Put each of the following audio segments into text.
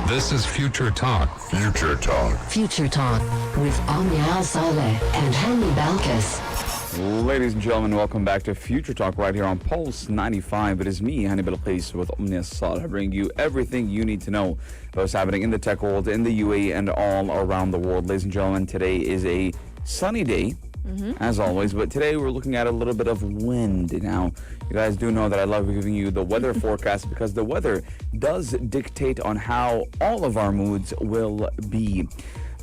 This is Future Talk. Future Talk. Future Talk with Micheal Saleh and Henry Balkis. Ladies and gentlemen, welcome back to Future Talk right here on Pulse 95. It is me, Hani Balkis, with Micheal, bringing you everything you need to know about what's happening in the tech world, in the UAE, and all around the world. Ladies and gentlemen, today is a sunny day, as always, but today we're looking at a little bit of wind. Now, you guys do know that I love giving you the weather forecast because the weather does dictate on how all of our moods will be.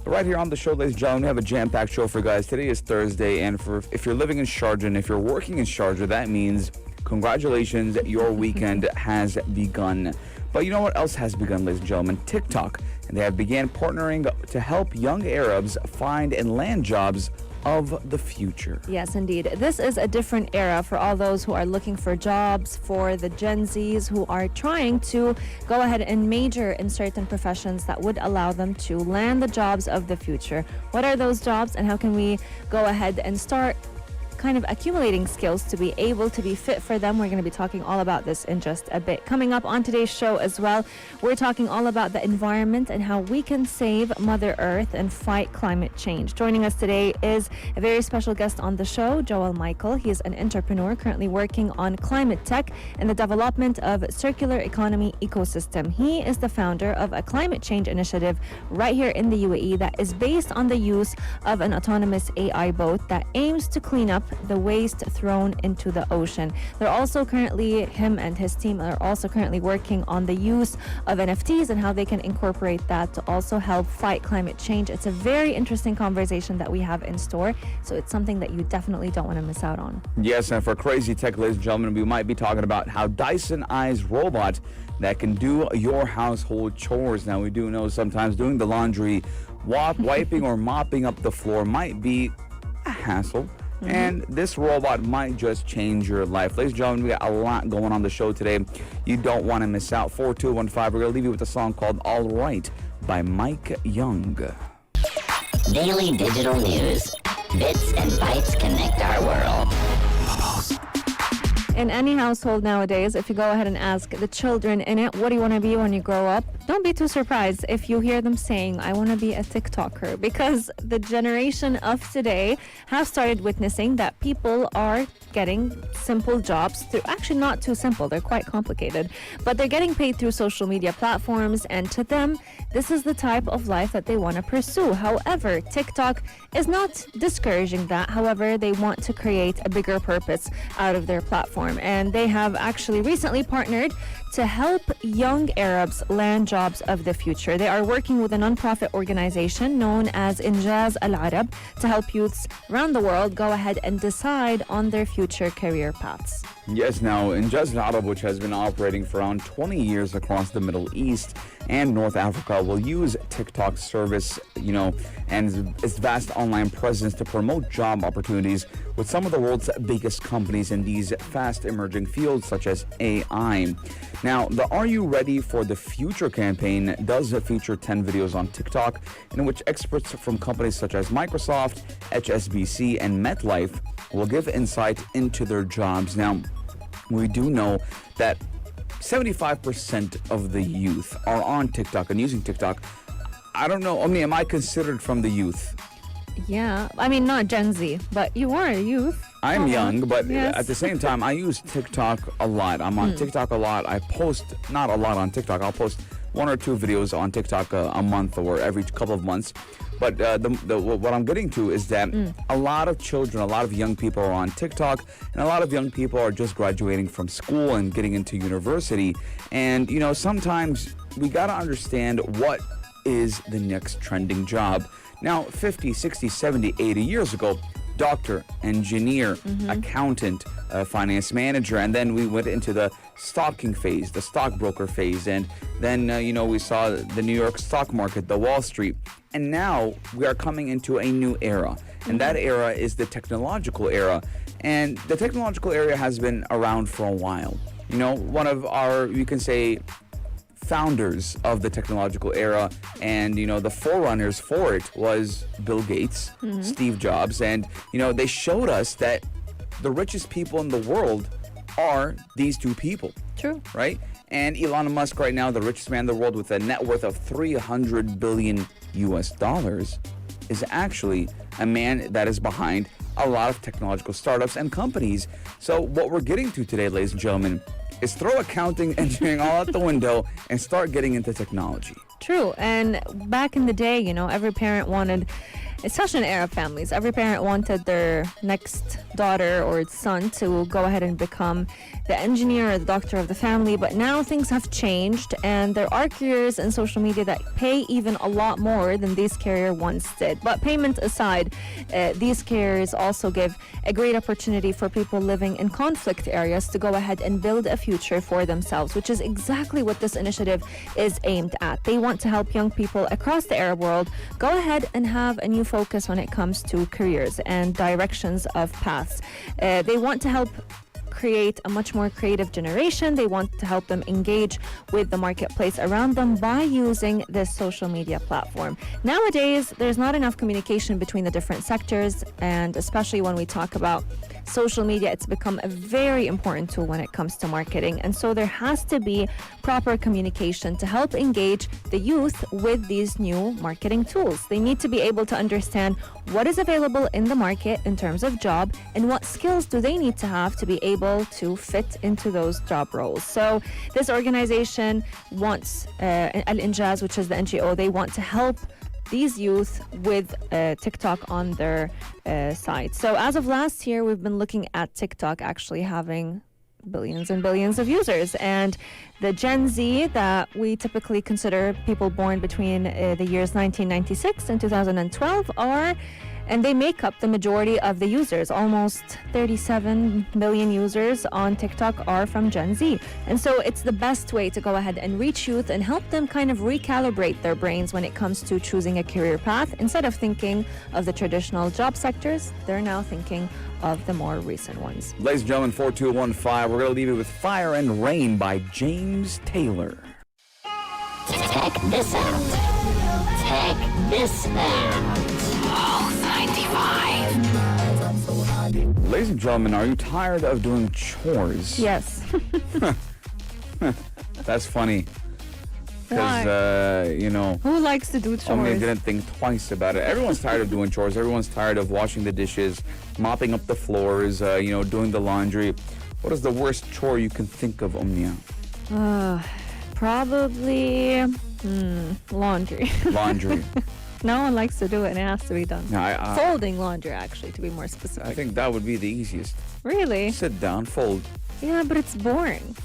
Right here on the show, ladies and gentlemen, we have a jam-packed show for you guys. Today is Thursday, and if you're living in Sharjah and if you're working in Sharjah, that means congratulations, your weekend has begun. But you know what else has begun, ladies and gentlemen? TikTok. And they have began partnering to help young Arabs find and land jobs of the future. Yes, indeed. This is a different era for all those who are looking for jobs, for the Gen Zs who are trying to go ahead and major in certain professions that would allow them to land the jobs of the future. What are those jobs, and how can we go ahead and start kind of accumulating skills to be able to be fit for them? We're going to be talking all about this in just a bit. Coming up on today's show as well, we're talking all about the environment and how we can save Mother Earth and fight climate change. Joining us today is a very special guest on the show, Micheal. He is an entrepreneur currently working on climate tech and the development of circular economy ecosystem. He is the founder of a climate change initiative right here in the UAE that is based on the use of an autonomous AI boat that aims to clean up the waste thrown into the ocean. They're also currently, him and his team are also currently working on the use of NFTs and how they can incorporate that to also help fight climate change. It's a very interesting conversation that we have in store, so it's something that you definitely don't want to miss out on. Yes, and for crazy tech, ladies and gentlemen, we might be talking about how Dyson eyes robot that can do your household chores. Now, we do know sometimes doing the laundry, wiping or mopping up the floor might be a hassle. And this robot might just change your life. Ladies and gentlemen, we got a lot going on the show today. You don't want to miss out. 4215, we're going to leave you with a song called All Right by Mike Young. Daily digital news. Bits and bytes connect our world. In any household nowadays, if you go ahead and ask the children in it, what do you want to be when you grow up? Don't be too surprised if you hear them saying, I want to be a TikToker, because the generation of today have started witnessing that people are getting simple jobs through, actually not too simple, they're quite complicated, but they're getting paid through social media platforms, and to them, this is the type of life that they want to pursue. However, TikTok is not discouraging that. However, they want to create a bigger purpose out of their platform, and they have actually recently partnered to help young Arabs land jobs of the future. They are working with a non-profit organization known as Injaz Al Arab to help youths around the world go ahead and decide on their future career paths. Yes, now, Injaz Al Arab, which has been operating for around 20 years across the Middle East and North Africa, will use TikTok's service, and its vast online presence to promote job opportunities with some of the world's biggest companies in these fast emerging fields such as AI. Now, the Are You Ready for the Future campaign does feature 10 videos on TikTok in which experts from companies such as Microsoft, HSBC, and MetLife will give insight into their jobs. Now, we do know that 75% of the youth are on TikTok and using TikTok. I don't know, am I considered from the youth? Yeah, I mean, not Gen Z, but you are a youth. I'm young, but yes. At the same time, I use TikTok a lot. I'm on TikTok a lot. I post not a lot on TikTok. I'll post one or two videos on TikTok a month or every couple of months. But what I'm getting to is that a lot of children, a lot of young people are on TikTok, and a lot of young people are just graduating from school and getting into university. And, sometimes we got to understand what is the next trending job. Now, 50, 60, 70, 80 years ago, doctor, engineer, accountant, finance manager, and then we went into the stocking phase, the stockbroker phase, and then, we saw the New York stock market, the Wall Street, and now we are coming into a new era, and that era is the technological era, and the technological era has been around for a while. One of our, you can say, founders of the technological era and, the forerunners for it was Bill Gates, Steve Jobs, and, they showed us that the richest people in the world are these two people. True. Right? And Elon Musk right now, the richest man in the world with a net worth of $300 billion US, is actually a man that is behind a lot of technological startups and companies. So what we're getting to today, ladies and gentlemen, is throw accounting, engineering all out the window and start getting into technology. True. And back in the day, you know, every parent wanted, it's such an era of families. Every parent wanted their next daughter or son to go ahead and become the engineer or the doctor of the family. But now things have changed, and there are careers in social media that pay even a lot more than these careers once did. But payment aside, these careers also give a great opportunity for people living in conflict areas to go ahead and build a future for themselves, which is exactly what this initiative is aimed at. They want to help young people across the Arab world go ahead and have a new focus when it comes to careers and directions of paths. They want to help create a much more creative generation. They want to help them engage with the marketplace around them by using this social media platform. Nowadays, there's not enough communication between the different sectors, and especially when we talk about social media, it's become a very important tool when it comes to marketing. And so there has to be proper communication to help engage the youth with these new marketing tools. They need to be able to understand what is available in the market in terms of job and what skills do they need to have to be able to fit into those job roles. So this organization wants, Al-Injaz, which is the NGO, they want to help these youth with TikTok on their site. So as of last year, we've been looking at TikTok actually having billions and billions of users. And the Gen Z that we typically consider people born between the years 1996 and 2012 and they make up the majority of the users. Almost 37 million users on TikTok are from Gen Z. And so it's the best way to go ahead and reach youth and help them kind of recalibrate their brains when it comes to choosing a career path. Instead of thinking of the traditional job sectors, they're now thinking of the more recent ones. Ladies and gentlemen, 4215, we're going to leave you with Fire and Rain by James Taylor. Check this out. Check this out. Oh, 95. Ladies and gentlemen, are you tired of doing chores? Yes. That's funny. Because, you know, who likes to do chores? I didn't think twice about it. Everyone's tired of doing chores. Everyone's tired of washing the dishes, mopping up the floors, doing the laundry. What is the worst chore you can think of, Omnia? Probably laundry. Laundry. No one likes to do it, and it has to be done. No, Folding laundry, actually, to be more specific. I think that would be the easiest. Really? Sit down, fold. Yeah, but it's boring.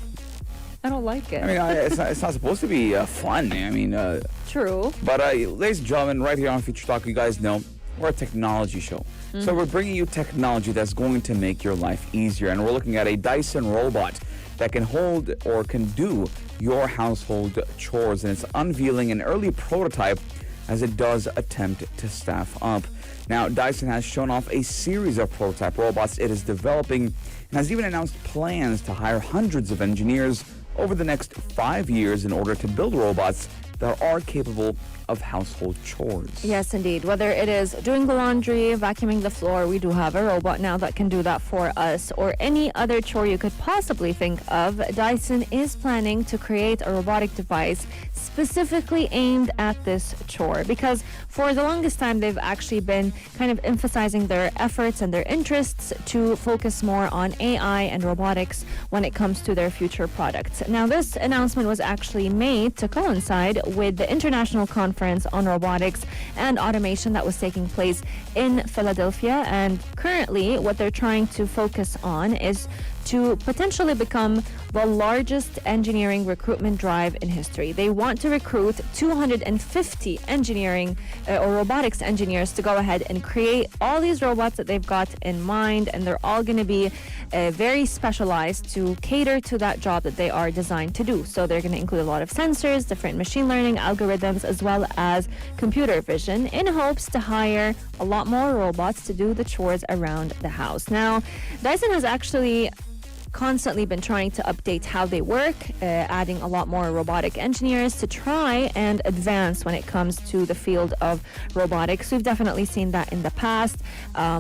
I don't like it. I mean, it's not supposed to be fun. I mean, true. But ladies and gentlemen, right here on Future Talk, you guys know we're a technology show. Mm-hmm. So we're bringing you technology that's going to make your life easier. And we're looking at a Dyson robot that can hold or can do your household chores. And it's unveiling an early prototype as it does attempt to staff up. Now, Dyson has shown off a series of prototype robots it is developing and has even announced plans to hire hundreds of engineers over the next 5 years in order to build robots that are capable of household chores. Yes, indeed. Whether it is doing the laundry, vacuuming the floor, we do have a robot now that can do that for us, or any other chore you could possibly think of. Dyson is planning to create a robotic device specifically aimed at this chore, because for the longest time they've actually been kind of emphasizing their efforts and their interests to focus more on AI and robotics when it comes to their future products. Now, this announcement was actually made to coincide with the International Conference on Robotics and Automation that was taking place in Philadelphia, and currently what they're trying to focus on is to potentially become the largest engineering recruitment drive in history. They want to recruit 250 engineering or robotics engineers to go ahead and create all these robots that they've got in mind, and they're all going to be very specialized to cater to that job that they are designed to do. So they're going to include a lot of sensors, different machine learning algorithms, as well as computer vision, in hopes to hire a lot more robots to do the chores around the house. Now, Dyson has actually constantly been trying to update how they work, adding a lot more robotic engineers to try and advance when it comes to the field of robotics. We've definitely seen that in the past.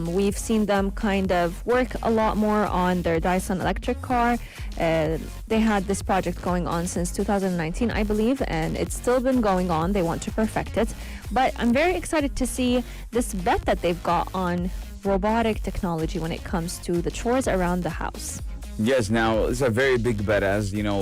We've seen them kind of work a lot more on their Dyson electric car. They had this project going on since 2019, I believe, and it's still been going on. They want to perfect it. But I'm very excited to see this bet that they've got on robotic technology when it comes to the chores around the house. Yes, now it's a very big bet, as you know,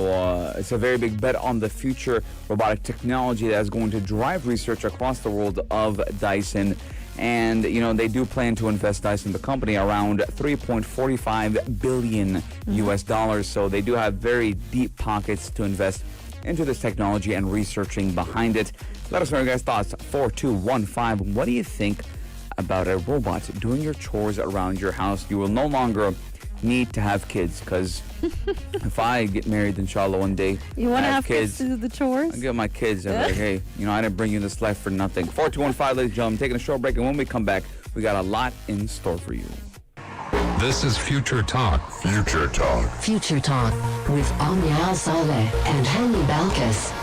it's a very big bet on the future robotic technology that is going to drive research across the world of Dyson. And, you know, they do plan to invest, Dyson, the company, around 3.45 billion US dollars. So they do have very deep pockets to invest into this technology and researching behind it. Let us know your guys' thoughts. 4215. What do you think about a robot doing your chores around your house? You will no longer need to have kids, because if I get married, inshallah, one day, You want to have kids to do the chores? I get my kids and be like, hey, you know, I didn't bring you this life for nothing. 4215, ladies and gentlemen, taking a short break, and when we come back, we got a lot in store for you. This is Future Talk. Future Talk. Future Talk with Micheal Saleh and Hani Balkis.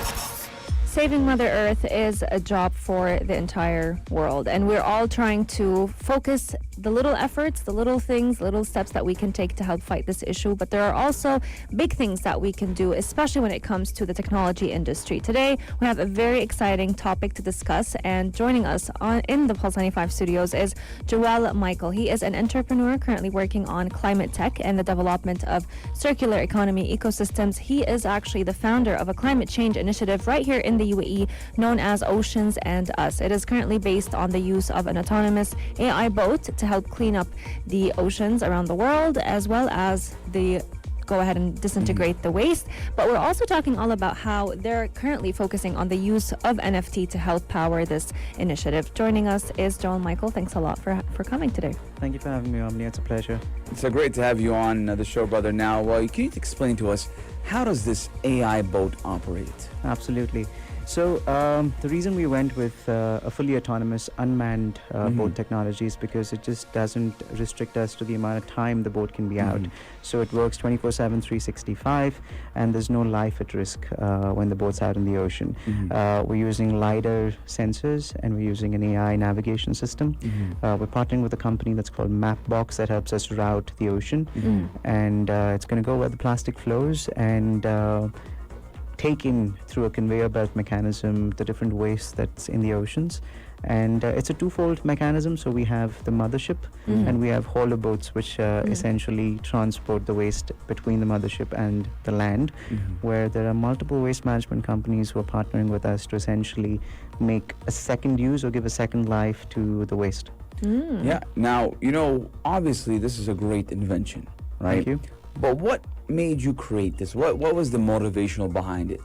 Saving Mother Earth is a job for the entire world, and we're all trying to focus the little efforts, the little things, little steps that we can take to help fight this issue. But there are also big things that we can do, especially when it comes to the technology industry. Today, we have a very exciting topic to discuss, and joining us in the Pulse 95 studios is Joel Micheal. He is an entrepreneur currently working on climate tech and the development of circular economy ecosystems. He is actually the founder of a climate change initiative right here in the UAE known as Oceans and Us. It is currently based on the use of an autonomous AI boat to help clean up the oceans around the world, as well as go ahead and disintegrate the waste. But we're also talking all about how they're currently focusing on the use of NFT to help power this initiative. Joining us is Joel Micheal. Thanks a lot for coming today. Thank you for having me, Omni. It's a pleasure. It's so great to have you on the show, brother. Now, can you explain to us, how does this AI boat operate? Absolutely. So the reason we went with a fully autonomous unmanned boat technology is because it just doesn't restrict us to the amount of time the boat can be out. So it works 24/7, 365, and there's no life at risk when the boat's out in the ocean. We're using LiDAR sensors, and we're using an AI navigation system. We're partnering with a company that's called Mapbox that helps us route the ocean, and it's going to go where the plastic flows and take in through a conveyor belt mechanism the different waste that's in the oceans. And it's a twofold mechanism. So we have the mothership and we have hauler boats, which essentially transport the waste between the mothership and the land, where there are multiple waste management companies who are partnering with us to essentially make a second use or give a second life to the waste. Yeah. Now, you know, obviously this is a great invention, right? Thank you. But what made you create this? What was the motivational behind it?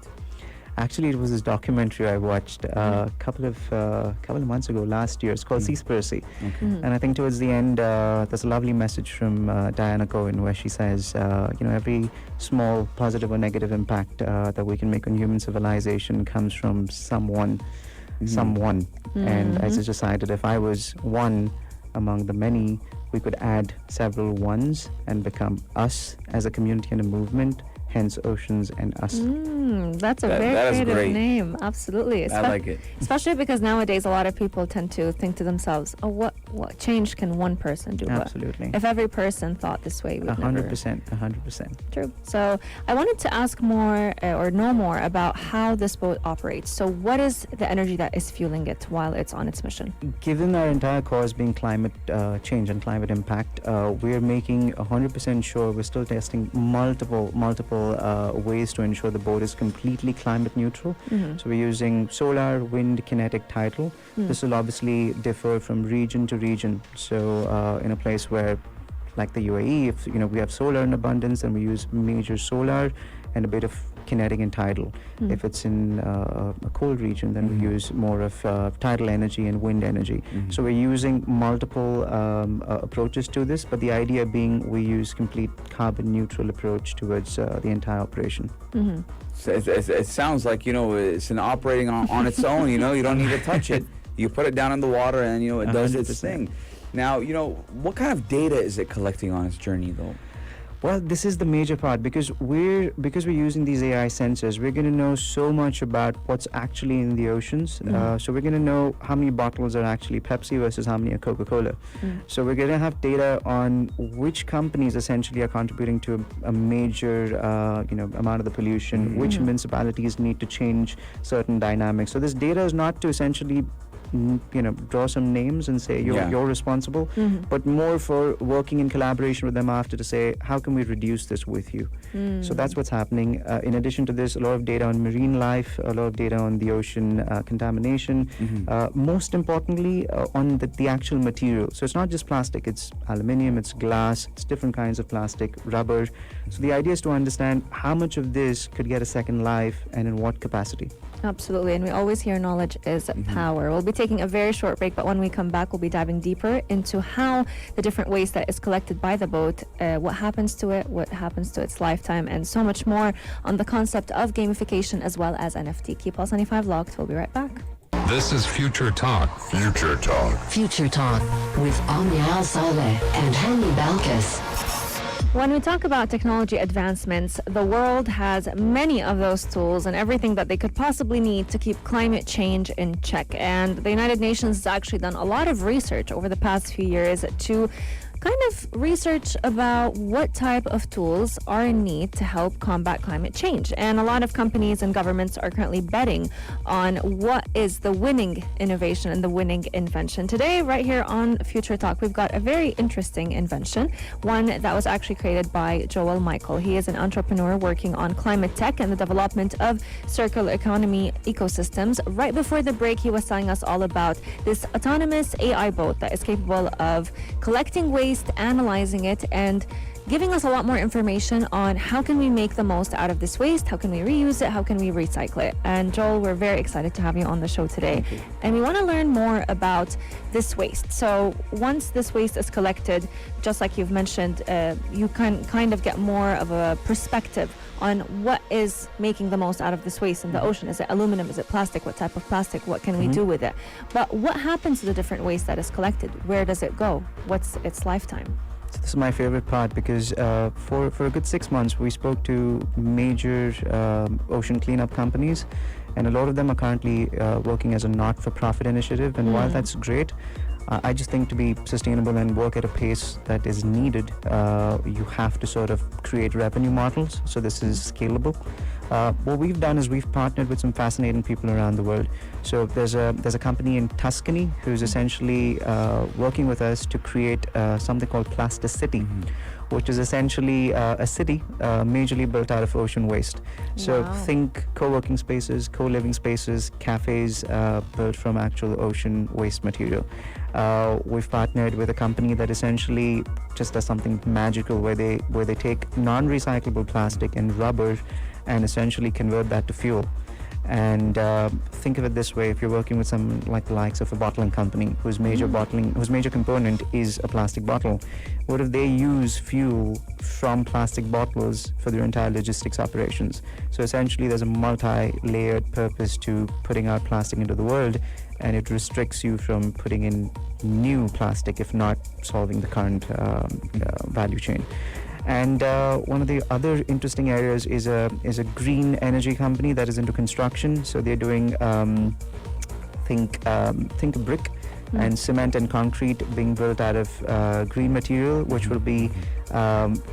Actually, it was this documentary I watched a couple of months ago, last year. It's called Seaspiracy. And I think towards the end, there's a lovely message from Diana Cohen where she says, you know, every small positive or negative impact that we can make on human civilization comes from someone. And I just decided if I was one among the many, we could add several ones and become us as a community and a movement, hence Oceans and Us. That's a very creative name. Absolutely. I like it. Especially because nowadays a lot of people tend to think to themselves, oh, what change can one person do? Absolutely. But if every person thought this way, we'd 100%. True. So I wanted to ask more or know more about how this boat operates. So what is the energy that is fueling it while it's on its mission? Given our entire cause being climate change and climate impact, we're making 100% sure we're still testing multiple ways to ensure the boat is completely climate neutral. So we're using solar, wind, kinetic, tidal. This will obviously differ from region to region. So in a place where, like the UAE, if we have solar in abundance, then we use major solar and a bit of kinetic and tidal. If it's in a cold region, then we use more of tidal energy and wind energy. So we're using multiple approaches to this, but the idea being we use complete carbon neutral approach towards the entire operation. So it sounds like, it's an operating on its own. You don't need to touch it. You put it down in the water and, it does its 100%. thing. Now, what kind of data is it collecting on its journey, though? Well, this is the major part because we're using these AI sensors. We're going to know so much about what's actually in the oceans. So we're going to know how many bottles are actually Pepsi versus how many are Coca-Cola. So we're going to have data on which companies essentially are contributing to a major, amount of the pollution. Which municipalities need to change certain dynamics. So this data is not to essentially draw some names and say you're responsible, but more for working in collaboration with them after to say how can we reduce this with you. So that's what's happening. In addition to this, a lot of data on marine life, a lot of data on the ocean contamination, most importantly on the actual material. So it's not just plastic, it's aluminium, it's glass, it's different kinds of plastic, rubber. So the idea is to understand how much of this could get a second life and in what capacity. Absolutely, and we always hear knowledge is power. We'll be taking a very short break, but when we come back, we'll be diving deeper into how the different waste that is collected by the boat, what happens to it, what happens to its lifetime, and so much more on the concept of gamification as well as NFT. Keep Pulse 95 locked. We'll be right back. This is Future Talk. Future Talk. Future Talk with Micheal Saleh and Hani Balkis. When we talk about technology advancements, the world has many of those tools and everything that they could possibly need to keep climate change in check. And the United Nations has actually done a lot of research over the past few years to kind of research about what type of tools are in need to help combat climate change. And a lot of companies and governments are currently betting on what is the winning innovation and the winning invention. Today, right here on Future Talk, we've got a very interesting invention, one that was actually created by Joel Micheal. He is an entrepreneur working on climate tech and the development of circular economy ecosystems. Right before the break, he was telling us all about this autonomous AI boat that is capable of collecting waste, analyzing it, and giving us a lot more information on how can we make the most out of this waste, how can we reuse it, how can we recycle it. And Joel, we're very excited to have you on the show today. And we want to learn more about this waste. So once this waste is collected, just like you've mentioned, you can kind of get more of a perspective on what is making the most out of this waste in the ocean. Is it aluminum? Is it plastic? What type of plastic? What can we do with it? But what happens to the different waste that is collected? Where does it go? What's its lifetime? So this is my favorite part because for a good 6 months we spoke to major ocean cleanup companies, and a lot of them are currently working as a not-for-profit initiative. And while that's great, I just think to be sustainable and work at a pace that is needed, you have to sort of create revenue models. So this is scalable. What we've done is we've partnered with some fascinating people around the world. So there's a company in Tuscany who's essentially working with us to create something called Plasticity, which is essentially a city majorly built out of ocean waste. So think co-working spaces, co-living spaces, cafes built from actual ocean waste material. We've partnered with a company that essentially just does something magical where they take non-recyclable plastic and rubber and essentially convert that to fuel. And think of it this way: if you're working with some like the likes of a bottling company whose major component is a plastic bottle, what if they use fuel from plastic bottles for their entire logistics operations? So essentially there's a multi-layered purpose to putting out plastic into the world, and it restricts you from putting in new plastic if not solving the current value chain. And one of the other interesting areas is a green energy company that is into construction. So they're doing think brick and cement and concrete being built out of green material, which will be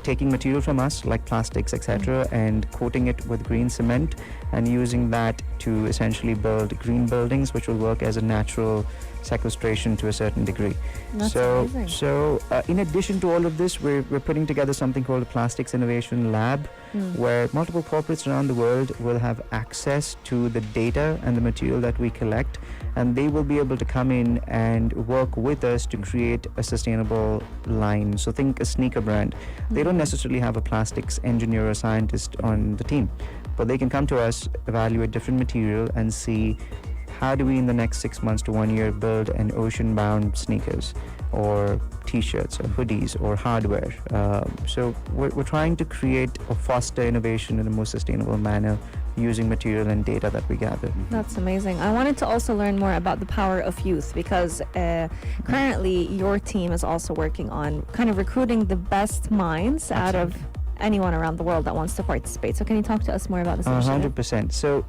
taking material from us like plastics, etc., and coating it with green cement and using that to essentially build green buildings, which will work as a natural sequestration to a certain degree. That's amazing. So in addition to all of this, we're putting together something called a Plastics Innovation Lab, where multiple corporates around the world will have access to the data and the material that we collect, and they will be able to come in and work with us to create a sustainable line. So think a sneaker brand. They don't necessarily have a plastics engineer or scientist on the team, but they can come to us, evaluate different material, and see how do we in the next 6 months to 1 year build an ocean-bound sneakers or t-shirts or hoodies or hardware. So we're trying to create or foster innovation in a more sustainable manner using material and data that we gather. That's amazing. I wanted to also learn more about the power of youth, because currently your team is also working on kind of recruiting the best minds out of anyone around the world that wants to participate. So can you talk to us more about this initiative? 100%. So,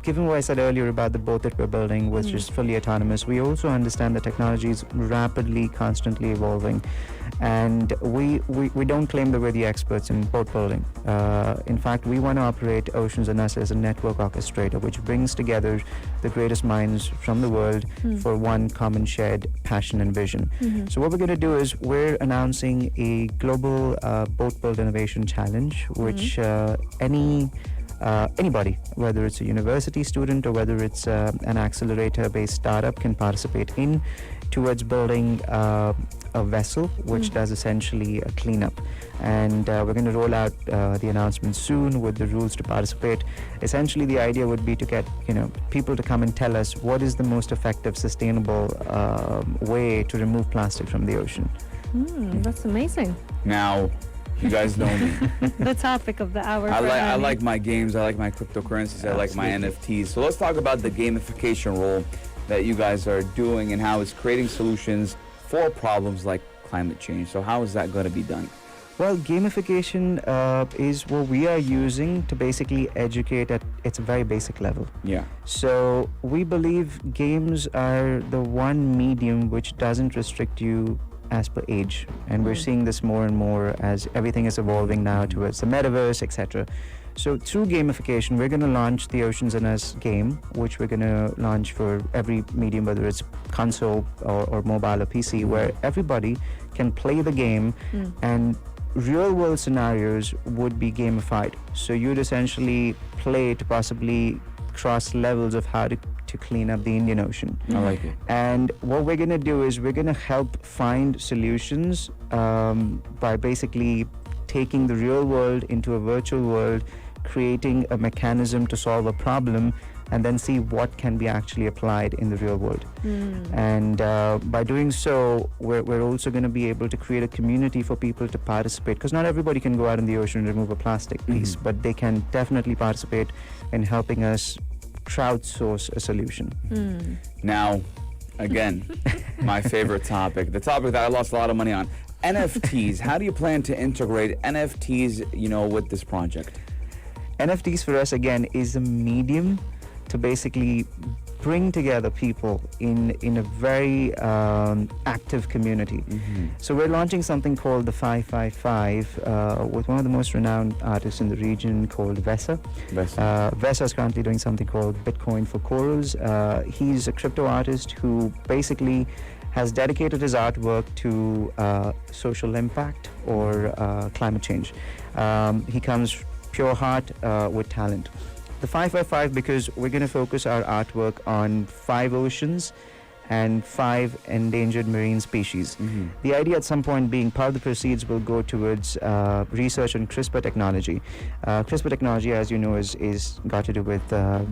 given what I said earlier about the boat that we're building, which is fully autonomous, we also understand that technology is rapidly, constantly evolving. And we don't claim that we're the experts in boat building. In fact, we want to operate Oceans and Us as a network orchestrator, which brings together the greatest minds from the world for one common shared passion and vision. So what we're going to do is we're announcing a global boat build innovation challenge, which anybody, whether it's a university student or whether it's an accelerator-based startup, can participate in, towards building a vessel which does essentially a cleanup. And we're going to roll out the announcement soon with the rules to participate. Essentially, the idea would be to get people to come and tell us what is the most effective, sustainable way to remove plastic from the ocean. That's amazing. Now, you guys know me. The topic of the hour. I like my games. I like my cryptocurrencies. I like my NFTs. So let's talk about the gamification role that you guys are doing and how it's creating solutions for problems like climate change. So how is that going to be done? Well, gamification is what we are using to basically educate at its very basic level. Yeah. So we believe games are the one medium which doesn't restrict you as per age, and we're seeing this more and more as everything is evolving now towards the metaverse, etc. So through gamification, we're going to launch the Oceans and Us game, which we're going to launch for every medium, whether it's console or mobile or PC, where everybody can play the game and real world scenarios would be gamified. So you'd essentially play to possibly cross levels of how to clean up the Indian Ocean. I like it. And what we're going to do is we're going to help find solutions by basically taking the real world into a virtual world, creating a mechanism to solve a problem, and then see what can be actually applied in the real world. And by doing so, we're also going to be able to create a community for people to participate, because not everybody can go out in the ocean and remove a plastic piece, but they can definitely participate in helping us crowdsource a solution. Now, again, my favorite topic, the topic that I lost a lot of money on, NFTs. How do you plan to integrate NFTs, with this project? NFTs for us, again, is a medium to basically bring together people in a very active community. So we're launching something called the 555 with one of the most renowned artists in the region called Vesa. Vesa is currently doing something called Bitcoin for Corals. He's a crypto artist who basically has dedicated his artwork to social impact or climate change. He comes pure heart with talent. The 555, because we're going to focus our artwork on 5 oceans and 5 endangered marine species. The idea at some point being part of the proceeds will go towards research on CRISPR technology. CRISPR technology, as you know, is got to do with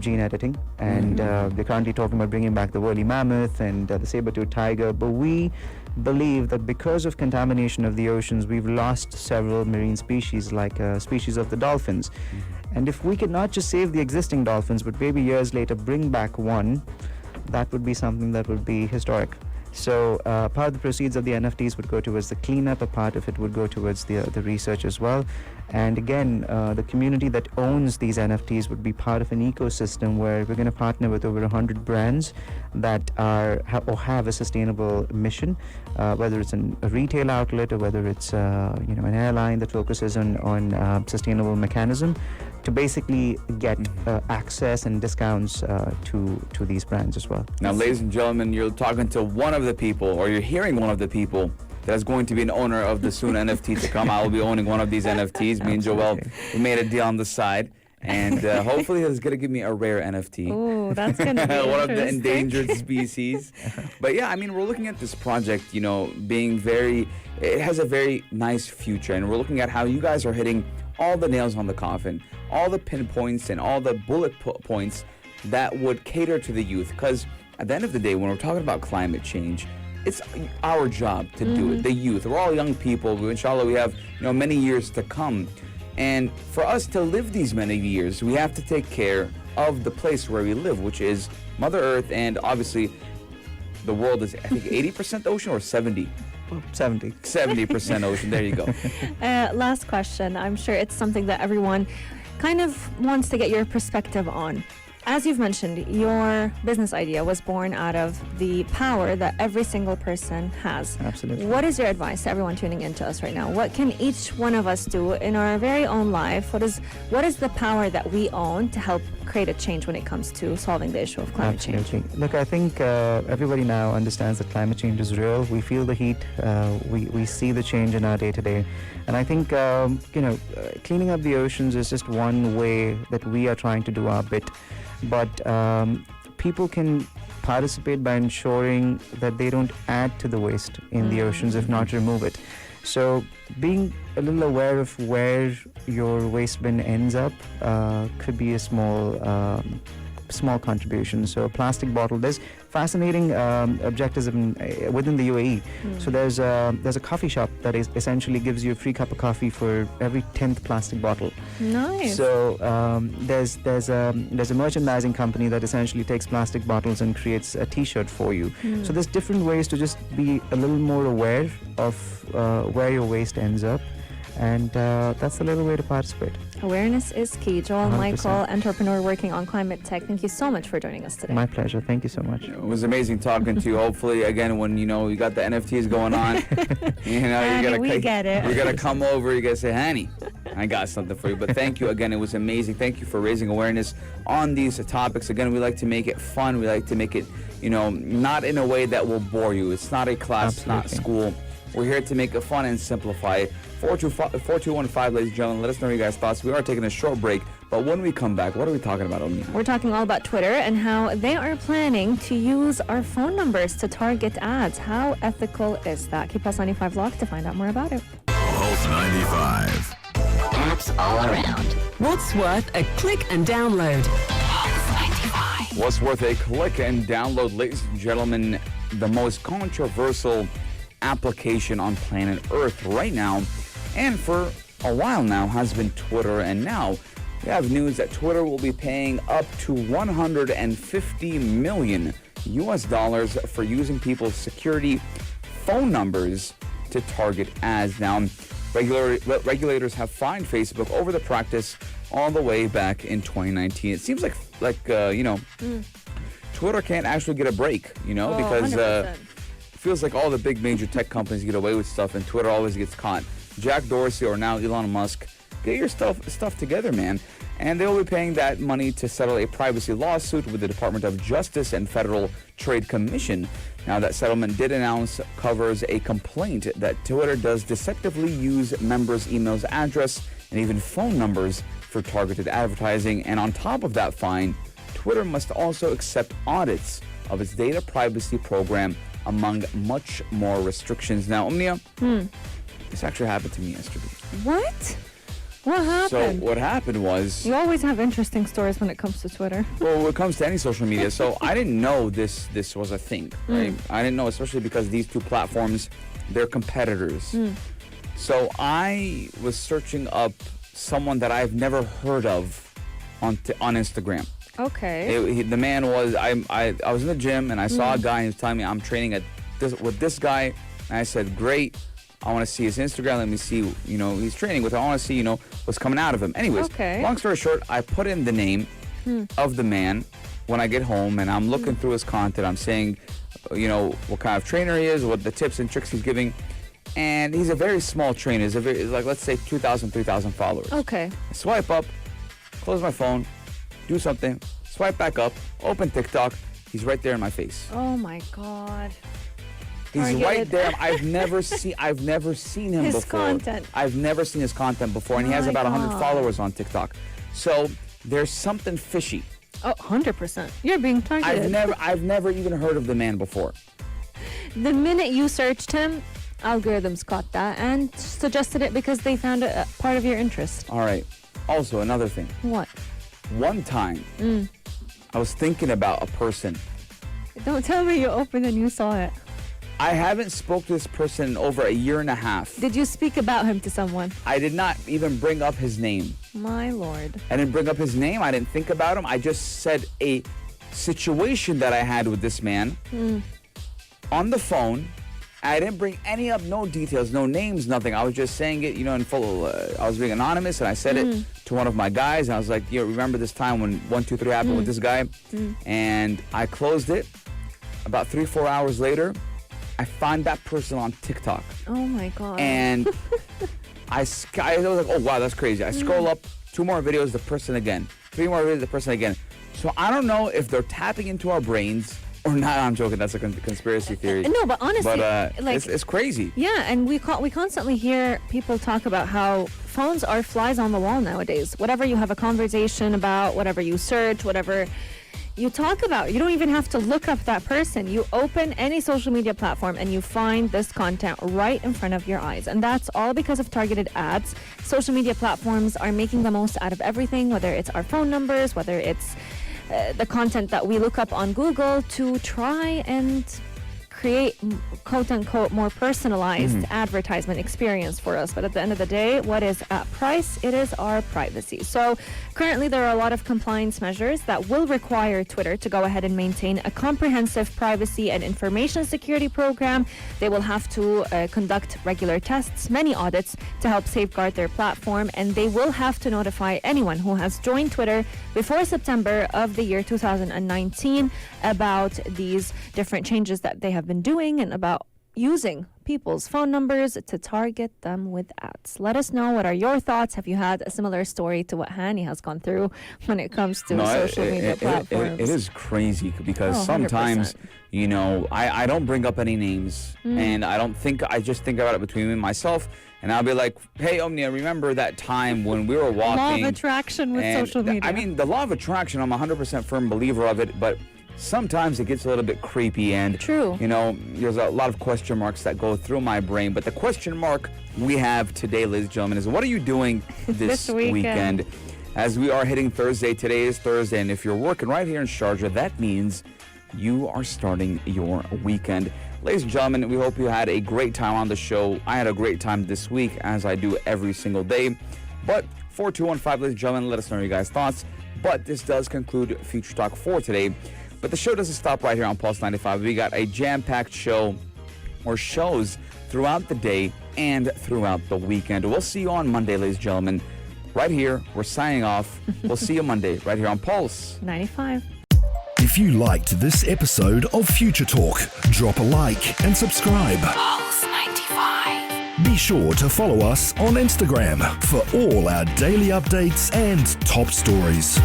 gene editing, and they're currently talking about bringing back the woolly mammoth and the saber-toothed tiger, but we believe that because of contamination of the oceans, we've lost several marine species, like species of the dolphins. And if we could not just save the existing dolphins, but maybe years later bring back one, that would be something that would be historic. So part of the proceeds of the NFTs would go towards the cleanup, a part of it would go towards the research as well. And again, the community that owns these NFTs would be part of an ecosystem where we're going to partner with over 100 brands that have a sustainable mission, whether it's a retail outlet or whether it's an airline that focuses on sustainable mechanism to basically get access and discounts to these brands as well. Now, ladies and gentlemen, you're talking to one of the people, or you're hearing one of the people that's going to be an owner of the soon NFT to come. I will be owning one of these NFTs. Me and Joel, we made a deal on the side, and hopefully he's going to give me a rare NFT. Oh, that's going to be one of the interesting. endangered species. But yeah, I mean, we're looking at this project, being it has a very nice future, and we're looking at how you guys are hitting all the nails on the coffin, all the pinpoints and all the bullet points that would cater to the youth. Because at the end of the day, when we're talking about climate change, it's our job to do it, the youth. We're all young people. Inshallah, we have many years to come. And for us to live these many years, we have to take care of the place where we live, which is Mother Earth. And obviously, the world is, I think, 80% ocean or 70? 70. 70% ocean. There you go. Last question. I'm sure it's something that everyone kind of wants to get your perspective on. As you've mentioned, your business idea was born out of the power that every single person has. Absolutely. What is your advice to everyone tuning in to us right now? What can each one of us do in our very own life? What is the power that we own to help create a change when it comes to solving the issue of climate change? Look, I think everybody now understands that climate change is real. We feel the heat. We see the change in our day-to-day. And I think, cleaning up the oceans is just one way that we are trying to do our bit. But people can participate by ensuring that they don't add to the waste in the oceans, if not remove it. So being a little aware of where your waste bin ends up could be a small contribution. So a plastic bottle, there's fascinating objectives within the UAE. So there's a coffee shop that essentially gives you a free cup of coffee for every 10th plastic bottle. Nice. So there's a merchandising company that essentially takes plastic bottles and creates a T-shirt for you. So there's different ways to just be a little more aware of where your waste ends up, and that's a little way to participate. Awareness is key. Joel 100%. Micheal, entrepreneur working on climate tech. Thank you so much for joining us today. My pleasure. Thank you so much. It was amazing talking to you. Hopefully, again, when you got the NFTs going on, Honey, we get it. You're gonna come over. You gotta say, "Honey, I got something for you." But thank you again. It was amazing. Thank you for raising awareness on these topics. Again, we like to make it fun. We like to make it, not in a way that will bore you. It's not a class. It's not school. We're here to make it fun and simplify it. 4215, ladies and gentlemen. Let us know your guys' thoughts. We are taking a short break, but when we come back, what are we talking about, Omni? We're talking all about Twitter and how they are planning to use our phone numbers to target ads. How ethical is that? Keep us 95 locked to find out more about it. Pulse 95. Apps all around. What's worth a click and download? What's worth a click and download, ladies and gentlemen? The most controversial application on planet Earth right now, and for a while now, has been Twitter. And now we have news that Twitter will be paying up to $150 million for using people's security phone numbers to target ads. Now, regulators have fined Facebook over the practice all the way back in 2019. It seems like Twitter can't actually get a break, because it feels like all the big major tech companies get away with stuff and Twitter always gets caught. Jack Dorsey, or now Elon Musk, get your stuff together, man. And they will be paying that money to settle a privacy lawsuit with the Department of Justice and Federal Trade Commission. Now, that settlement covers a complaint that Twitter does deceptively use members' emails, address, and even phone numbers for targeted advertising. And on top of that fine, Twitter must also accept audits of its data privacy program, among much more restrictions. Now, Omnia, this actually happened to me yesterday. What? What happened? So what happened was... You always have interesting stories when it comes to Twitter. Well, when it comes to any social media. So I didn't know this was a thing, right? I didn't know, especially because these two platforms, they're competitors. So I was searching up someone that I've never heard of on Instagram. Okay. The man was, I was in the gym and I saw a guy and he was telling me I'm training with this guy. And I said, great. I want to see his Instagram. Let me see, he's training with. I want to see, what's coming out of him. Anyways, long story short, I put in the name of the man when I get home and I'm looking through his content. I'm saying, what kind of trainer he is, what the tips and tricks he's giving. And he's a very small trainer. He's let's say 2,000, 3,000 followers. Okay. I swipe up, close my phone, do something, swipe back up, open TikTok. He's right there in my face. Oh my God. He's right there. I've never seen him His before. content. I've never seen his content before, and he has My about 100 God. followers on TikTok. So there's something fishy. Oh, 100%. You're being targeted. I've never even heard of the man before. The minute you searched him, algorithms caught that and suggested it because they found it part of your interest. All right. Also, another thing. What? One time, I was thinking about a person. Don't tell me you opened and you saw it. I haven't spoke to this person in over a year and a half. Did you speak about him to someone? I did not even bring up his name. My Lord. I didn't bring up his name. I didn't think about him. I just said a situation that I had with this man on the phone, I didn't bring any up, no details, no names, nothing. I was just saying it, in full. I was being anonymous, and I said it to one of my guys. And I was like, remember this time when 1, 2, 3 happened with this guy? And I closed it. About 3-4 hours later, I find that person on TikTok. Oh my God. And I was like, oh wow, that's crazy. I scroll up, 2 more videos, the person again. 3 more videos, the person again. So I don't know if they're tapping into our brains or not. I'm joking. That's a conspiracy theory. No, but honestly, it's crazy. Yeah, and we constantly hear people talk about how phones are flies on the wall nowadays. Whatever you have a conversation about, whatever you search, whatever you talk about, you don't even have to look up that person. You open any social media platform and you find this content right in front of your eyes. And that's all because of targeted ads. Social media platforms are making the most out of everything, whether it's our phone numbers, whether it's the content that we look up on Google, to try and create quote-unquote more personalized advertisement experience for us. But at the end of the day, what is at price? It is our privacy. So currently there are a lot of compliance measures that will require Twitter to go ahead and maintain a comprehensive privacy and information security program. They will have to conduct regular tests, many audits, to help safeguard their platform, and they will have to notify anyone who has joined Twitter before September of the year 2019 about these different changes that they have been doing and about using people's phone numbers to target them with ads. Let us know, what are your thoughts? Have you had a similar story to what Hani has gone through when it comes to social media platforms? It is crazy because sometimes, I don't bring up any names, and I just think about it between me and myself. And I'll be like, hey, Omnia, remember that time when we were walking? Law of attraction with social media. I mean, the law of attraction, I'm 100% firm believer of it, but sometimes it gets a little bit creepy, and True. There's a lot of question marks that go through my brain. But the question mark we have today, ladies and gentlemen, is what are you doing this weekend? As we are hitting Thursday, today is Thursday, and if you're working right here in Sharjah, that means you are starting your weekend. Ladies and gentlemen, we hope you had a great time on the show. I had a great time this week, as I do every single day. But 4215, ladies and gentlemen, let us know your guys' thoughts. But this does conclude Future Talk for today. But the show doesn't stop right here on Pulse 95. We got a jam-packed show, or shows, throughout the day and throughout the weekend. We'll see you on Monday, ladies and gentlemen. Right here, we're signing off. We'll see you Monday, right here on Pulse 95. If you liked this episode of Future Talk, drop a like and subscribe. Pulse 95. Be sure to follow us on Instagram for all our daily updates and top stories.